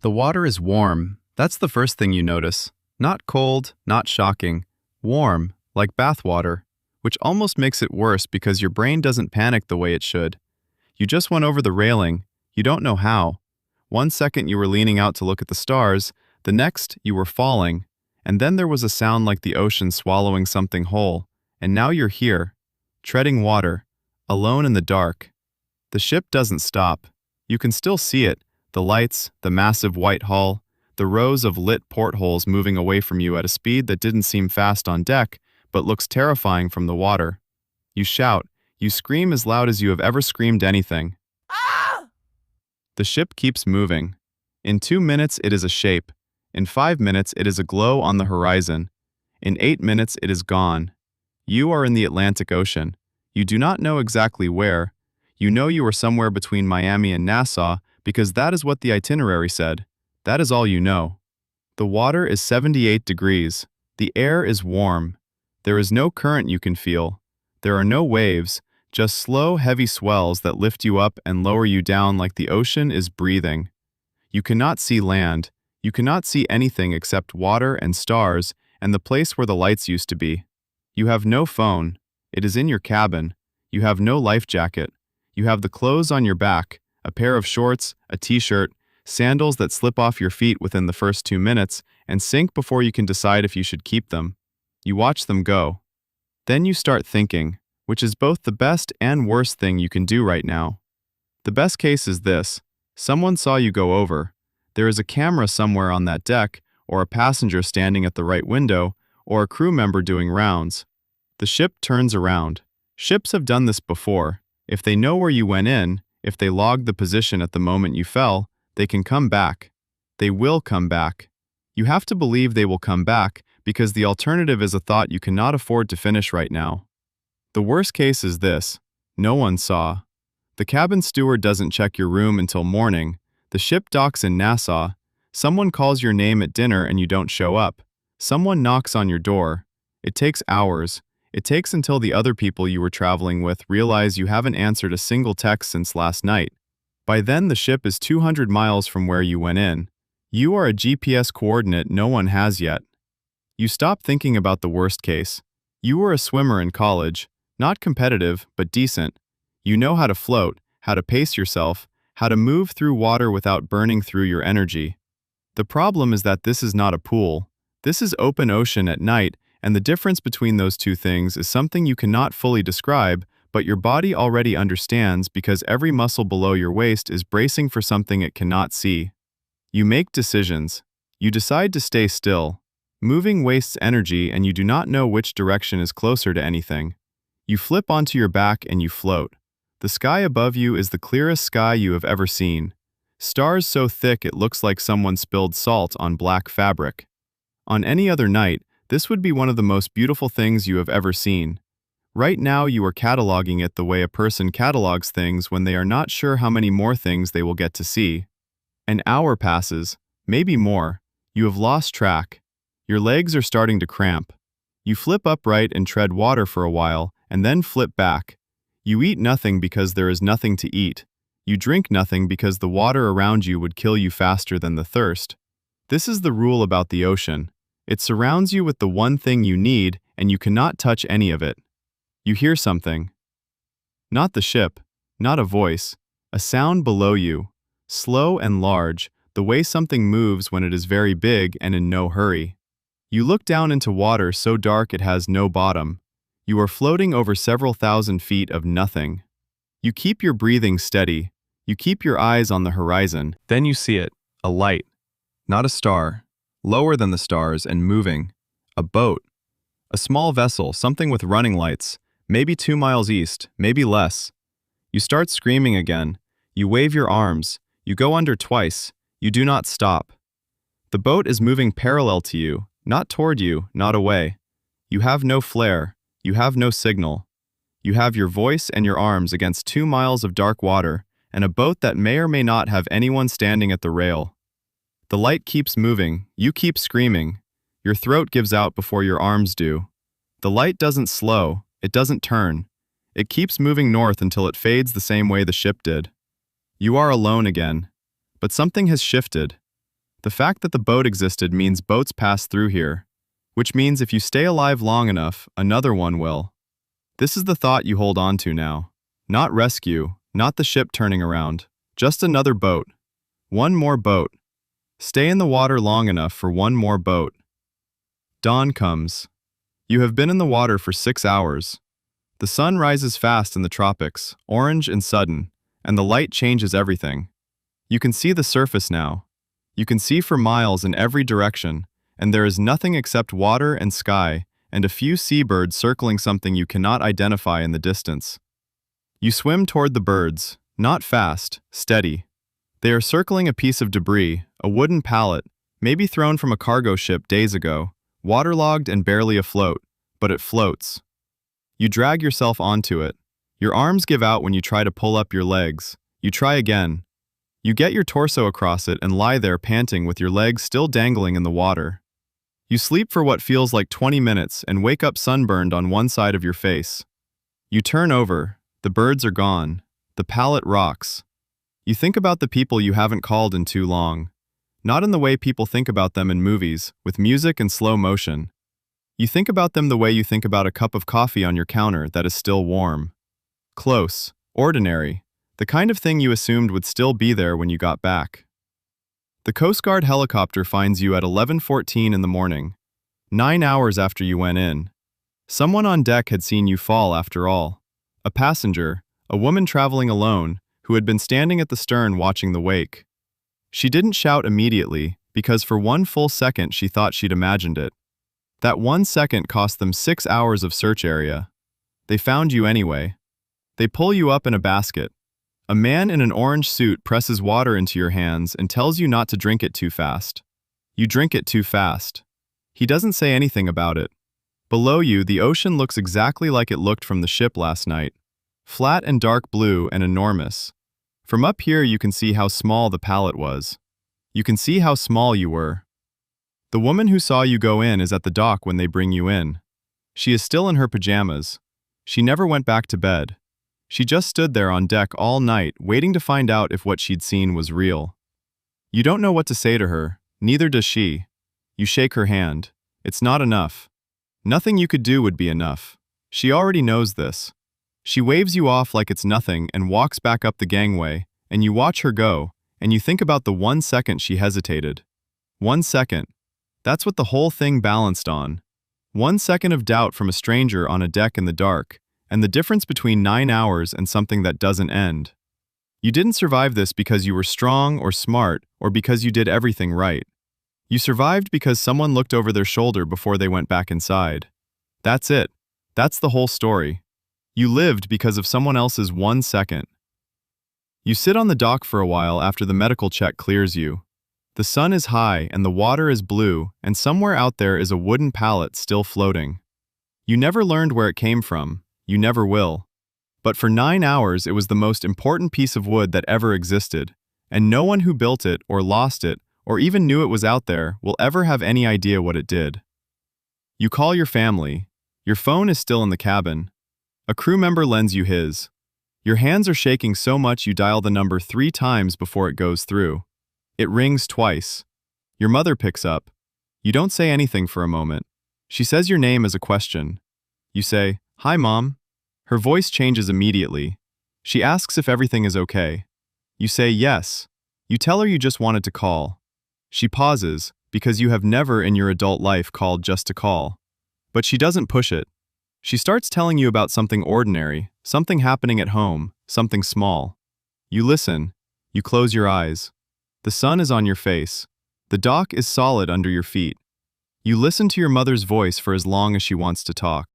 The water is warm. That's the first thing you notice. Not cold, not shocking. Warm, like bath water, which almost makes it worse because your brain doesn't panic the way it should. You just went over the railing. You don't know how. One second you were leaning out to look at the stars, the next you were falling, and then there was a sound like the ocean swallowing something whole, and now you're here, treading water, alone in the dark. The ship doesn't stop. You can still see it, the lights, the massive white hull, the rows of lit portholes moving away from you at a speed that didn't seem fast on deck, but looks terrifying from the water. You shout, you scream as loud as you have ever screamed anything. The ship keeps moving. In 2 minutes it is a shape. In 5 minutes it is a glow on the horizon. In 8 minutes it is gone. You are in the Atlantic Ocean. You do not know exactly where. You know you are somewhere between Miami and Nassau because that is what the itinerary said. That is all you know. The water is 78 degrees. The air is warm. There is no current you can feel. There are no waves, just slow, heavy swells that lift you up and lower you down like the ocean is breathing. You cannot see land. You cannot see anything except water and stars and the place where the lights used to be. You have no phone. It is in your cabin. You have no life jacket. You have the clothes on your back, a pair of shorts, a t-shirt, sandals that slip off your feet within the first 2 minutes and sink before you can decide if you should keep them. You watch them go. Then you start thinking, which is both the best and worst thing you can do right now. The best case is this: someone saw you go over. There is a camera somewhere on that deck, or a passenger standing at the right window, or a crew member doing rounds. The ship turns around. Ships have done this before. If they know where you went in, if they logged the position at the moment you fell, they can come back. They will come back. You have to believe they will come back because the alternative is a thought you cannot afford to finish right now. The worst case is this: no one saw. The cabin steward doesn't check your room until morning. The ship docks in Nassau. Someone calls your name at dinner and you don't show up. Someone knocks on your door. It takes hours. It takes until the other people you were traveling with realize you haven't answered a single text since last night. By then the ship is 200 miles from where you went in. You are a GPS coordinate no one has yet. You stop thinking about the worst case. You were a swimmer in college, not competitive, but decent. You know how to float, how to pace yourself, how to move through water without burning through your energy. The problem is that this is not a pool. This is open ocean at night, and the difference between those two things is something you cannot fully describe, but your body already understands because every muscle below your waist is bracing for something it cannot see. You make decisions. You decide to stay still. Moving wastes energy and you do not know which direction is closer to anything. You flip onto your back and you float. The sky above you is the clearest sky you have ever seen. Stars so thick it looks like someone spilled salt on black fabric. On any other night, this would be one of the most beautiful things you have ever seen. Right now you are cataloging it the way a person catalogs things when they are not sure how many more things they will get to see. An hour passes, maybe more. You have lost track. Your legs are starting to cramp. You flip upright and tread water for a while, and then flip back. You eat nothing because there is nothing to eat. You drink nothing because the water around you would kill you faster than the thirst. This is the rule about the ocean. It surrounds you with the one thing you need, and you cannot touch any of it. You hear something. Not the ship, not a voice, a sound below you. Slow and large, the way something moves when it is very big and in no hurry. You look down into water so dark it has no bottom. You are floating over several thousand feet of nothing. You keep your breathing steady. You keep your eyes on the horizon. Then you see it, a light. Not a star, lower than the stars and moving. A boat. A small vessel, something with running lights, maybe 2 miles east, maybe less. You start screaming again. You wave your arms. You go under twice. You do not stop. The boat is moving parallel to you, not toward you, not away. You have no flare. You have no signal. You have your voice and your arms against 2 miles of dark water and a boat that may or may not have anyone standing at the rail. The light keeps moving. You keep screaming. Your throat gives out before your arms do. The light doesn't slow. It doesn't turn. It keeps moving north until it fades the same way the ship did. You are alone again. But something has shifted. The fact that the boat existed means boats pass through here, which means if you stay alive long enough, another one will. This is the thought you hold on to now. Not rescue, not the ship turning around. Just another boat. One more boat. Stay in the water long enough for one more boat. Dawn comes. You have been in the water for 6 hours. The sun rises fast in the tropics, orange and sudden, and the light changes everything. You can see the surface now. You can see for miles in every direction, and there is nothing except water and sky, and a few seabirds circling something you cannot identify in the distance. You swim toward the birds, not fast, steady. They are circling a piece of debris, a wooden pallet, maybe thrown from a cargo ship days ago, waterlogged and barely afloat, but it floats. You drag yourself onto it. Your arms give out when you try to pull up your legs. You try again. You get your torso across it and lie there panting with your legs still dangling in the water. You sleep for what feels like 20 minutes and wake up sunburned on one side of your face. You turn over. The birds are gone. The pallet rocks. You think about the people you haven't called in too long. Not in the way people think about them in movies, with music and slow motion. You think about them the way you think about a cup of coffee on your counter that is still warm. Close, ordinary, the kind of thing you assumed would still be there when you got back. The Coast Guard helicopter finds you at 11:14 in the morning, 9 hours after you went in. Someone on deck had seen you fall after all. A passenger, a woman traveling alone, who had been standing at the stern watching the wake. She didn't shout immediately, because for one full second she thought she'd imagined it. That 1 second cost them 6 hours of search area. They found you anyway. They pull you up in a basket. A man in an orange suit presses water into your hands and tells you not to drink it too fast. You drink it too fast. He doesn't say anything about it. Below you, the ocean looks exactly like it looked from the ship last night. Flat and dark blue and enormous. From up here you can see how small the pallet was. You can see how small you were. The woman who saw you go in is at the dock when they bring you in. She is still in her pajamas. She never went back to bed. She just stood there on deck all night waiting to find out if what she'd seen was real. You don't know what to say to her, neither does she. You shake her hand. It's not enough. Nothing you could do would be enough. She already knows this. She waves you off like it's nothing and walks back up the gangway, and you watch her go, and you think about the 1 second she hesitated. 1 second. That's what the whole thing balanced on. 1 second of doubt from a stranger on a deck in the dark, and the difference between 9 hours and something that doesn't end. You didn't survive this because you were strong or smart or because you did everything right. You survived because someone looked over their shoulder before they went back inside. That's it. That's the whole story. You lived because of someone else's 1 second. You sit on the dock for a while after the medical check clears you. The sun is high and the water is blue, and somewhere out there is a wooden pallet still floating. You never learned where it came from. You never will. But for 9 hours it was the most important piece of wood that ever existed, and no one who built it or lost it or even knew it was out there will ever have any idea what it did. You call your family. Your phone is still in the cabin. A crew member lends you his. Your hands are shaking so much you dial the number 3 times before it goes through. It rings twice. Your mother picks up. You don't say anything for a moment. She says your name as a question. You say, "Hi, Mom." Her voice changes immediately. She asks if everything is okay. You say yes. You tell her you just wanted to call. She pauses, because you have never in your adult life called just to call. But she doesn't push it. She starts telling you about something ordinary, something happening at home, something small. You listen. You close your eyes. The sun is on your face. The dock is solid under your feet. You listen to your mother's voice for as long as she wants to talk.